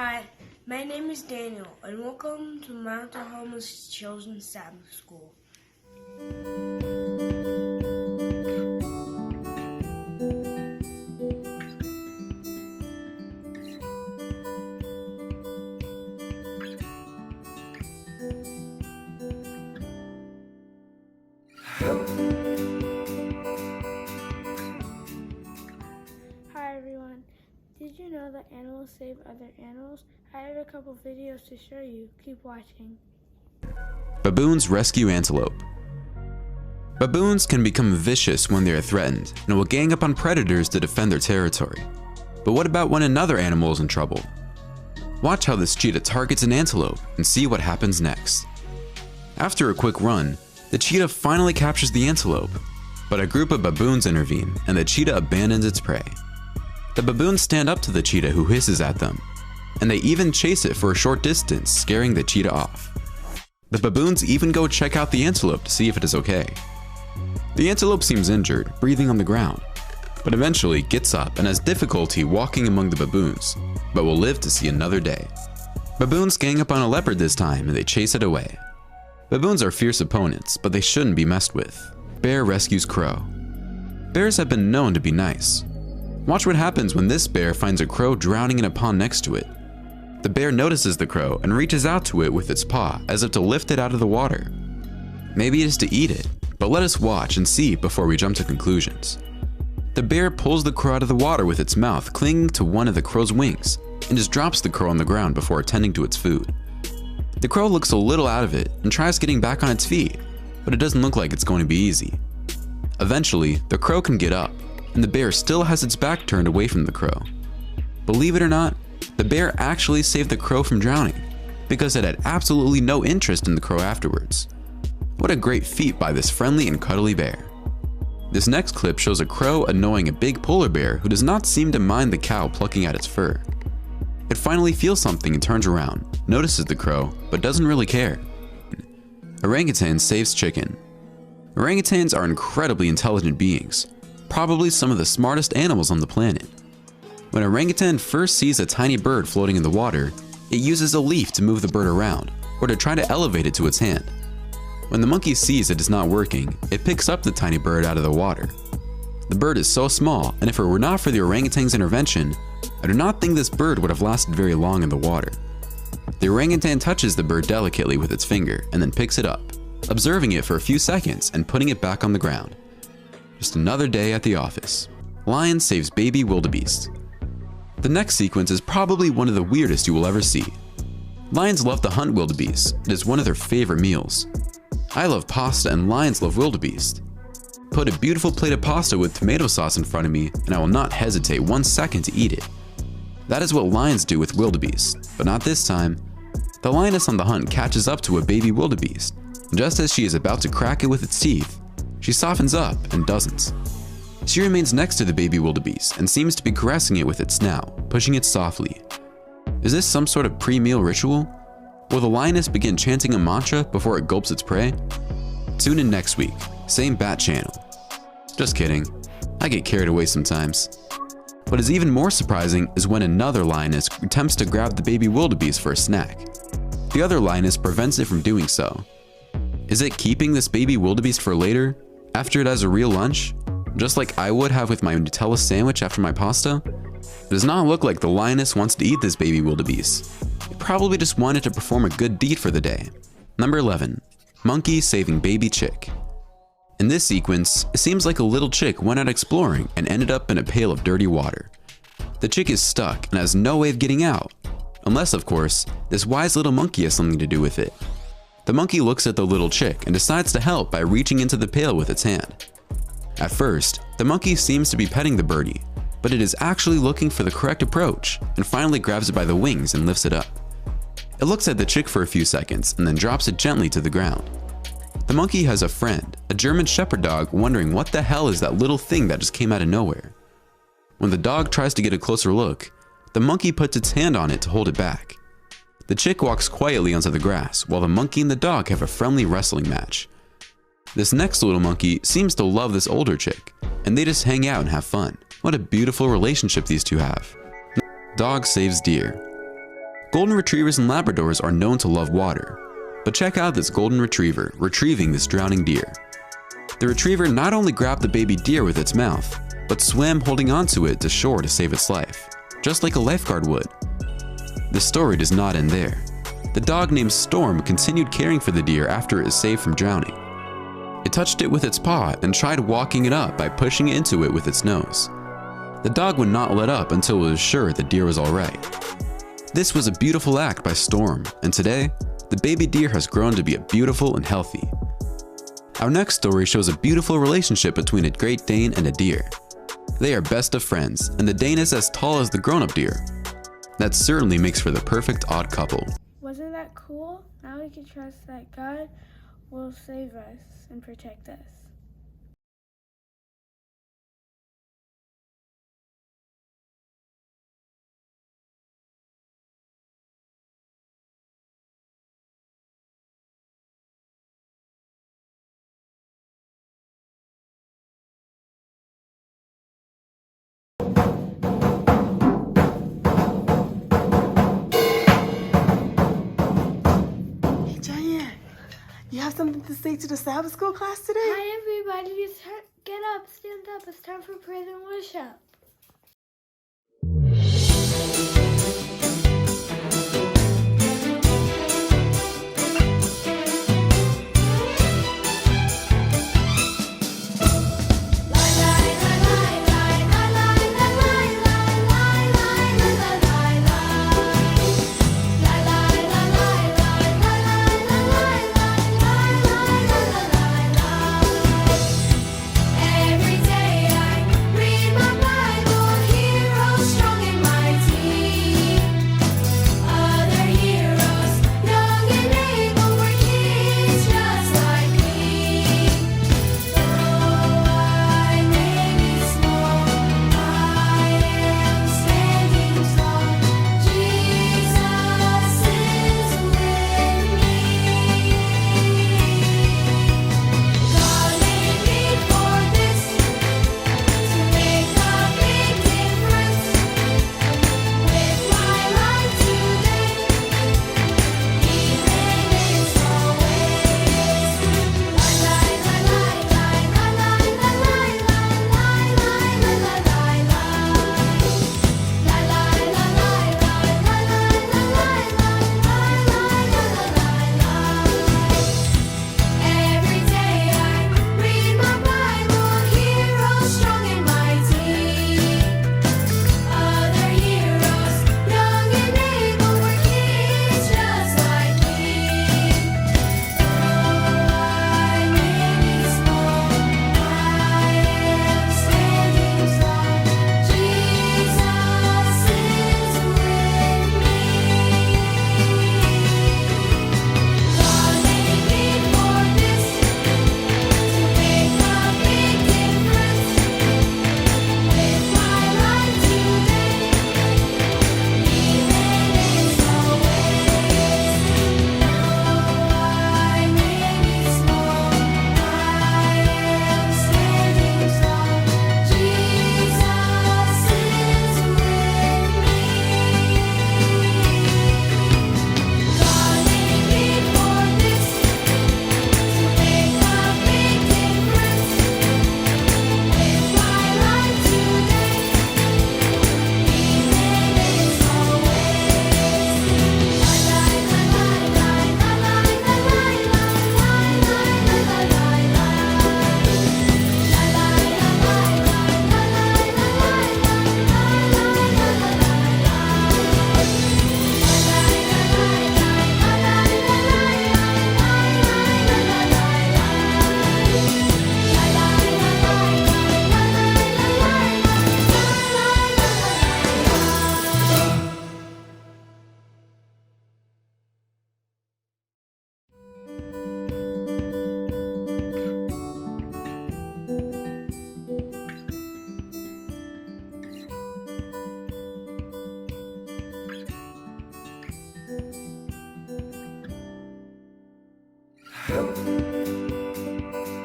Hi, my name is Daniel, and welcome to Mount Oklahoma's Children's Sabbath School. Hi everyone, did you know that animals save other animals? I have a couple videos to show you. Keep watching. Baboons rescue antelope. Baboons can become vicious when they are threatened and will gang up on predators to defend their territory. But what about when another animal is in trouble? Watch how this cheetah targets an antelope and see what happens next. After a quick run, the cheetah finally captures the antelope, but a group of baboons intervene and the cheetah abandons its prey. The baboons stand up to the cheetah who hisses at them, and they even chase it for a short distance, scaring the cheetah off. The baboons even go check out the antelope to see if it is okay. The antelope seems injured, breathing on the ground, but eventually gets up and has difficulty walking among the baboons, but will live to see another day. Baboons gang up on a leopard this time and they chase it away. Baboons are fierce opponents, but they shouldn't be messed with. Bear rescues crow. Bears have been known to be nice. Watch what happens when this bear finds a crow drowning in a pond next to it. The bear notices the crow and reaches out to it with its paw as if to lift it out of the water. Maybe it is to eat it, but let us watch and see before we jump to conclusions. The bear pulls the crow out of the water with its mouth clinging to one of the crow's wings and just drops the crow on the ground before attending to its food. The crow looks a little out of it and tries getting back on its feet, but it doesn't look like it's going to be easy. Eventually, the crow can get up, and the bear still has its back turned away from the crow. Believe it or not, the bear actually saved the crow from drowning, because it had absolutely no interest in the crow afterwards. What a great feat by this friendly and cuddly bear. This next clip shows a crow annoying a big polar bear who does not seem to mind the cow plucking at its fur. It finally feels something and turns around, notices the crow, but doesn't really care. Orangutan saves chicken. Orangutans are incredibly intelligent beings, probably some of the smartest animals on the planet. When an orangutan first sees a tiny bird floating in the water, it uses a leaf to move the bird around, or to try to elevate it to its hand. When the monkey sees it is not working, it picks up the tiny bird out of the water. The bird is so small, and if it were not for the orangutan's intervention, I do not think this bird would have lasted very long in the water. The orangutan touches the bird delicately with its finger and then picks it up, observing it for a few seconds and putting it back on the ground. Just another day at the office. Lion saves baby wildebeest. The next sequence is probably one of the weirdest you will ever see. Lions love to hunt wildebeest. It is one of their favorite meals. I love pasta and lions love wildebeest. Put a beautiful plate of pasta with tomato sauce in front of me and I will not hesitate 1 second to eat it. That is what lions do with wildebeest, but not this time. The lioness on the hunt catches up to a baby wildebeest, and just as she is about to crack it with its teeth, she softens up and doesn't. She remains next to the baby wildebeest and seems to be caressing it with its snout, pushing it softly. Is this some sort of pre-meal ritual? Will the lioness begin chanting a mantra before it gulps its prey? Tune in next week, same bat channel. Just kidding, I get carried away sometimes. What is even more surprising is when another lioness attempts to grab the baby wildebeest for a snack. The other lioness prevents it from doing so. Is it keeping this baby wildebeest for later, after it has a real lunch? Just like I would have with my Nutella sandwich after my pasta? It does not look like the lioness wants to eat this baby wildebeest. It probably just wanted to perform a good deed for the day. Number 11. Monkey saving baby chick. In this sequence, it seems like a little chick went out exploring and ended up in a pail of dirty water. The chick is stuck and has no way of getting out, unless of course, this wise little monkey has something to do with it. The monkey looks at the little chick and decides to help by reaching into the pail with its hand. At first, the monkey seems to be petting the birdie, but it is actually looking for the correct approach and finally grabs it by the wings and lifts it up. It looks at the chick for a few seconds and then drops it gently to the ground. The monkey has a friend, a German shepherd dog, wondering what the hell is that little thing that just came out of nowhere. When the dog tries to get a closer look, the monkey puts its hand on it to hold it back. The chick walks quietly onto the grass while the monkey and the dog have a friendly wrestling match. This next little monkey seems to love this older chick, and they just hang out and have fun. What a beautiful relationship these two have. Dog saves deer. Golden retrievers and Labradors are known to love water. But check out this golden retriever retrieving this drowning deer. The retriever not only grabbed the baby deer with its mouth, but swam holding onto it to shore to save its life, just like a lifeguard would. The story does not end there. The dog named Storm continued caring for the deer after it was saved from drowning. It touched it with its paw and tried walking it up by pushing into it with its nose. The dog would not let up until it was sure the deer was alright. This was a beautiful act by Storm, and today, the baby deer has grown to be beautiful and healthy. Our next story shows a beautiful relationship between a Great Dane and a deer. They are best of friends, and the Dane is as tall as the grown-up deer. That certainly makes for the perfect odd couple. Wasn't that cool? Now we can trust that God will save us and protect us. You have something to say to the Sabbath school class today? Hi everybody, get up, stand up. It's time for praise and worship.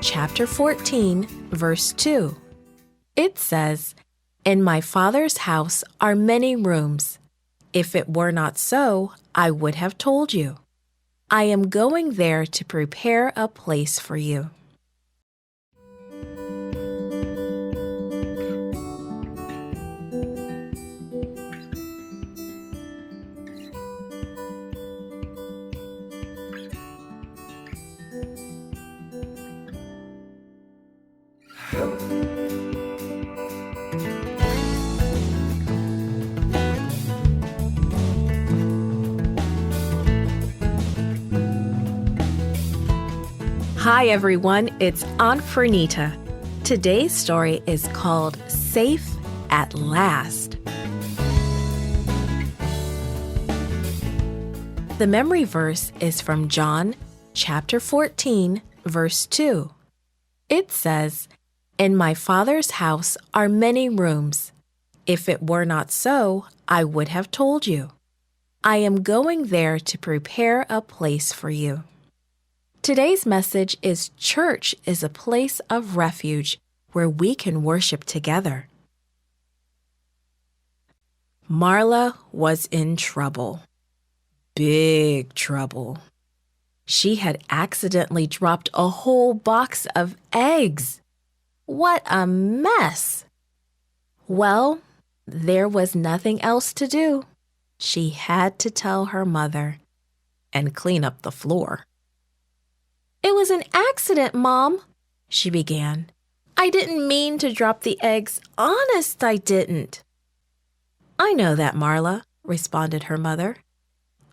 Chapter 14, verse 2. It says, "In my Father's house are many rooms. If it were not so, I would have told you. I am going there to prepare a place for you. Hi everyone, it's Aunt Fernita. Today's story is called Safe at Last. The memory verse is from John chapter 14, verse 2. It says, "In my Father's house are many rooms. If it were not so, I would have told you. I am going there to prepare a place for you." Today's message is church is a place of refuge where we can worship together. Marla was in trouble. Big trouble. She had accidentally dropped a whole box of eggs. What a mess! Well, there was nothing else to do. She had to tell her mother and clean up the floor. "It was an accident, Mom," she began. "I didn't mean to drop the eggs. Honest, I didn't." "I know that, Marla," responded her mother.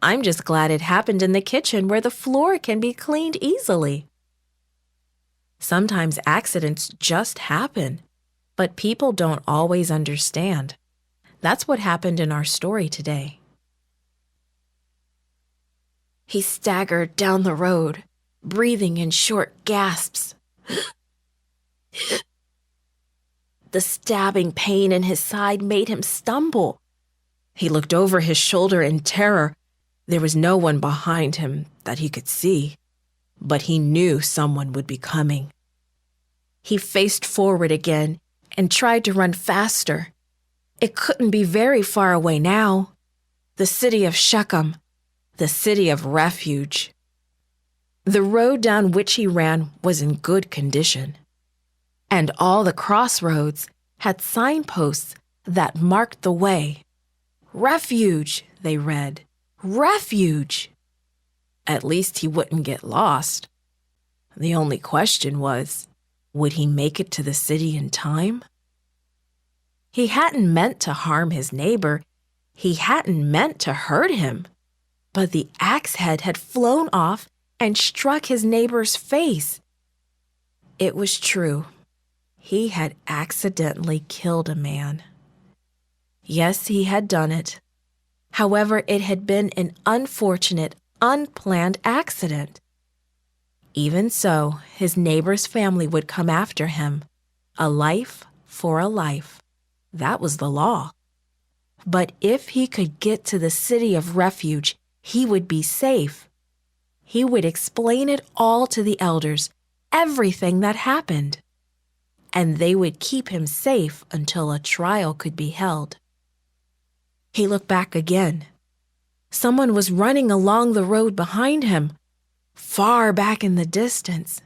"I'm just glad it happened in the kitchen where the floor can be cleaned easily." Sometimes accidents just happen, but people don't always understand. That's what happened in our story today. He staggered down the road, breathing in short gasps. The stabbing pain in his side made him stumble. He looked over his shoulder in terror. There was no one behind him that he could see, but he knew someone would be coming. He faced forward again and tried to run faster. It couldn't be very far away now. The city of Shechem, the city of refuge. The road down which he ran was in good condition, and all the crossroads had signposts that marked the way. "Refuge," they read. "Refuge." At least he wouldn't get lost. The only question was, would he make it to the city in time? He hadn't meant to harm his neighbor. He hadn't meant to hurt him. But the axe head had flown off and struck his neighbor's face. It was true. He had accidentally killed a man. Yes, he had done it. However, it had been an unfortunate, unplanned accident. Even so, his neighbor's family would come after him. A life for a life. That was the law. But if he could get to the city of refuge, he would be safe. He would explain it all to the elders, everything that happened. And they would keep him safe until a trial could be held. He looked back again. Someone was running along the road behind him, far back in the distance.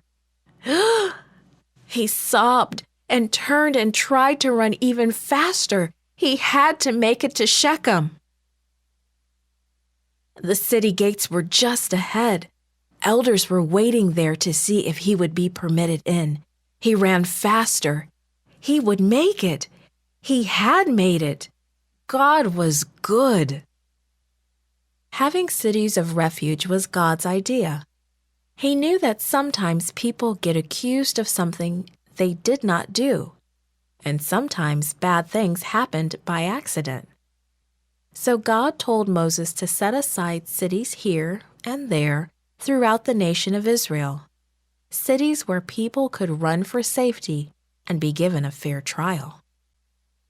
He sobbed and turned and tried to run even faster. He had to make it to Shechem. The city gates were just ahead. Elders were waiting there to see if he would be permitted in. He ran faster. He would make it. He had made it. God was good. Having cities of refuge was God's idea. He knew that sometimes people get accused of something they did not do, and sometimes bad things happened by accident. So God told Moses to set aside cities here and there throughout the nation of Israel, cities where people could run for safety and be given a fair trial.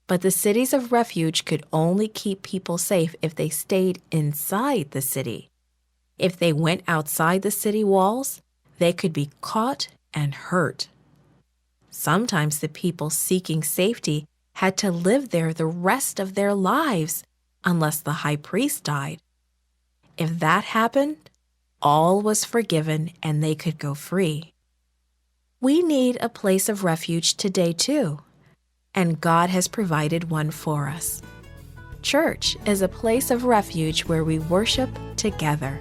But the cities of refuge could only keep people safe if they stayed inside the city. If they went outside the city walls, they could be caught and hurt. Sometimes the people seeking safety had to live there the rest of their lives unless the high priest died. If that happened, all was forgiven and they could go free. We need a place of refuge today too, and God has provided one for us. Church is a place of refuge where we worship together.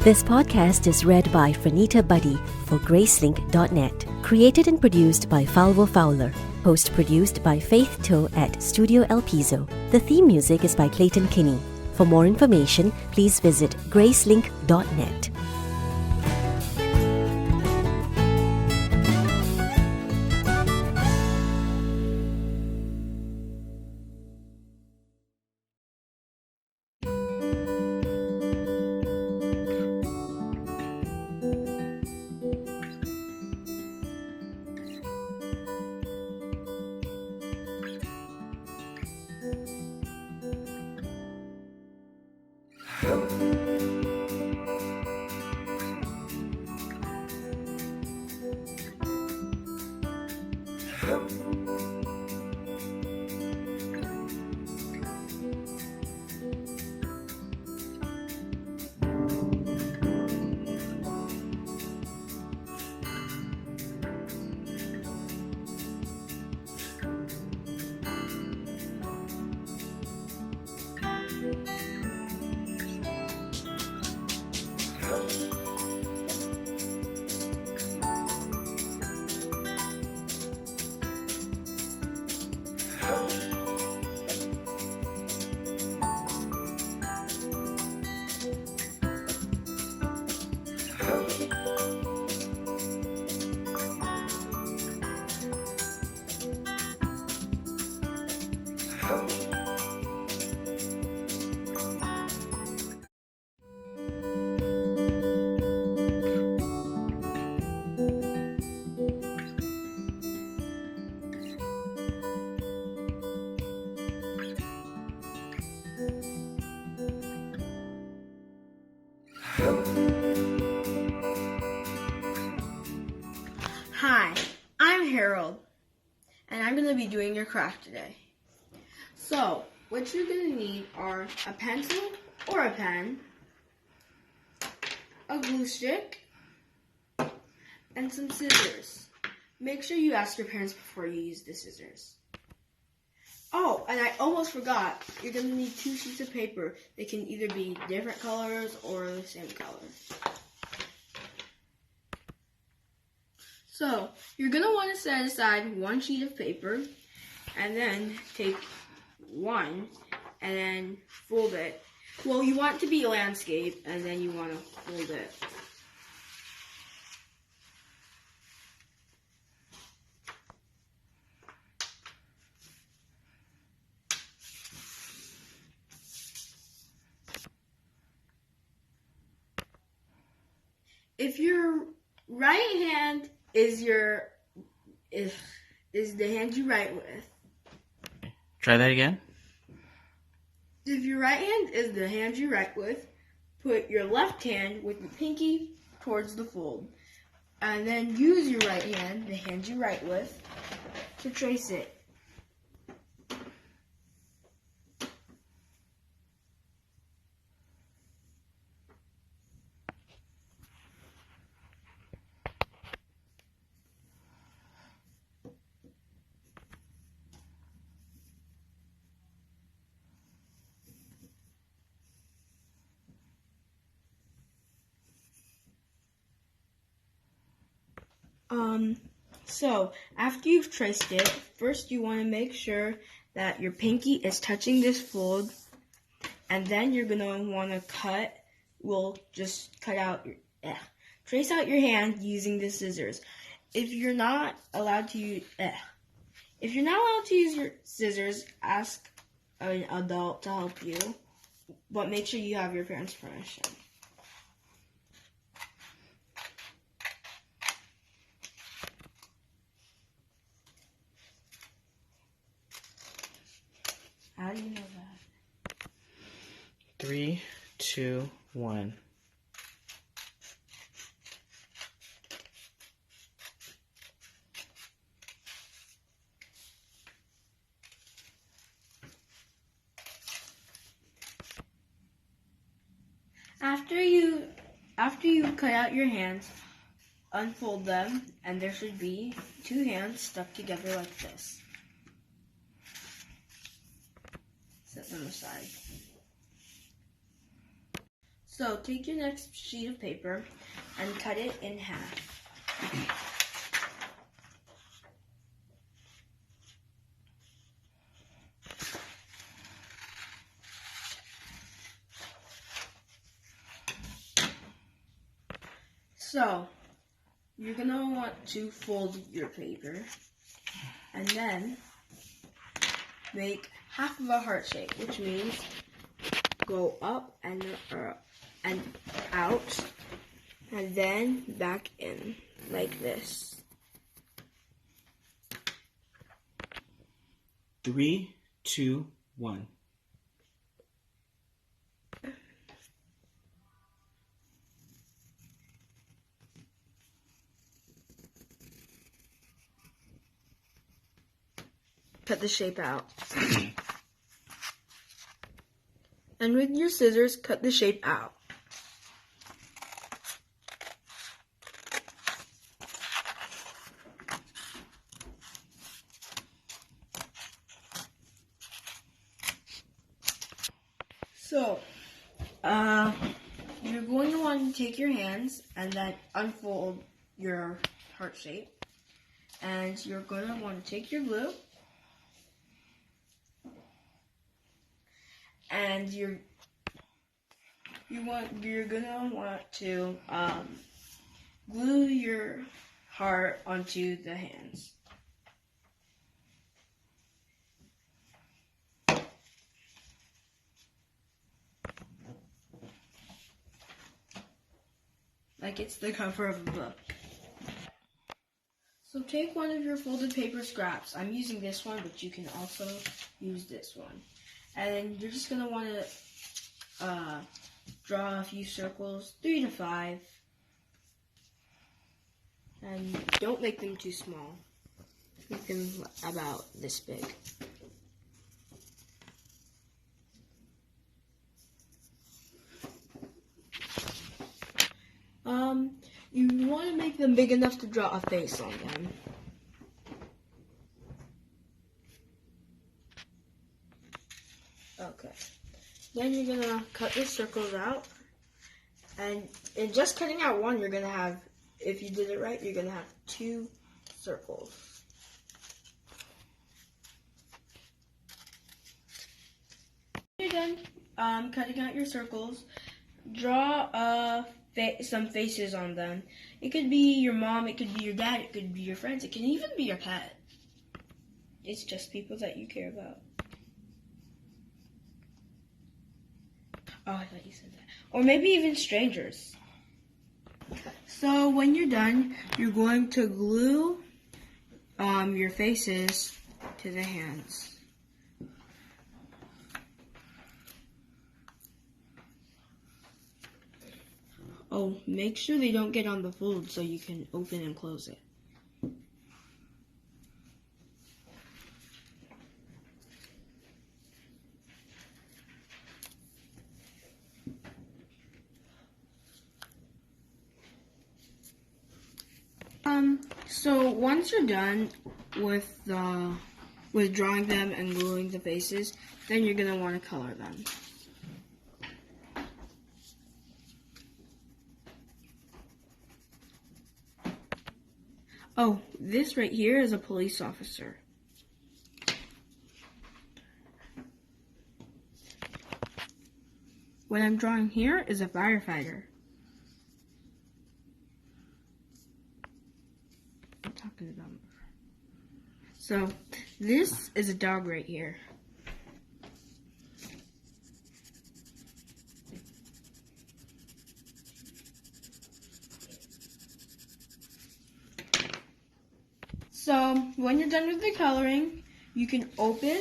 This podcast is read by Franita Buddy for Gracelink.net. Created and produced by Falvo Fowler. Post-produced by Faith Toe at Studio El Piso. The theme music is by Clayton Kinney. For more information, please visit Gracelink.net. Hi, I'm Harold, and I'm going to be doing your craft today. So, what you're going to need are a pencil or a pen, a glue stick, and some scissors. Make sure you ask your parents before you use the scissors. Oh, and I almost forgot, you're going to need 2 sheets of paper. They can either be different colors or the same color. So, you're going to want to set aside 1 sheet of paper, and then take one, and then fold it. Well, you want it to be landscape, and then you want to fold it. If your right hand is the hand you write with. Try that again. If your right hand is the hand you write with, put your left hand with the pinky towards the fold. And then use your right hand, the hand you write with, to trace it. So after you've traced it, first you want to make sure that your pinky is touching this fold, and then you're going to want to trace out your hand using the scissors. If you're not allowed to use your scissors, ask an adult to help you, but make sure you have your parents' permission. How do you know that? 3, 2, 1. After you cut out your hands, unfold them, and there should be 2 hands stuck together like this. Set them aside. So take your next sheet of paper and cut it in half. So, you're going to want to fold your paper and then make half of a heart shape, which means go up and out and then back in like this. 3, 2, 1. Cut the shape out. And with your scissors, cut the shape out. So, you're going to want to take your hands and then unfold your heart shape. And you're going to want to take your glue. And you're gonna want to glue your heart onto the hands. Like it's the cover of a book. So take one of your folded paper scraps. I'm using this one, but you can also use this one. And you're just going to want to draw a few circles, 3 to 5. And don't make them too small. Make them about this big. You want to make them big enough to draw a face on them. Okay. Then you're gonna cut the circles out, and in just cutting out one, you're gonna have, if you did it right, you're gonna have 2 circles. When you're done cutting out your circles, draw some faces on them. It could be your mom, it could be your dad, it could be your friends, it can even be your pet. It's just people that you care about. Oh, I thought you said that. Or maybe even strangers. So when you're done, you're going to glue your faces to the hands. Oh, make sure they don't get on the fold so you can open and close it. So once you're done with drawing them and gluing the faces, then you're gonna want to color them. Oh, this right here is a police officer. What I'm drawing here is a firefighter. I'm talking about. So, this is a dog right here. So, when you're done with the coloring, you can open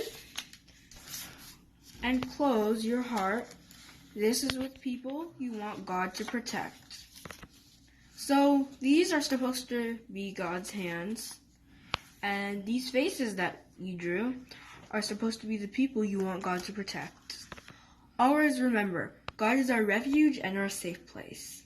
and close your heart. This is with people you want God to protect. So, these are supposed to be God's hands. And these faces that you drew are supposed to be the people you want God to protect. Always remember, God is our refuge and our safe place.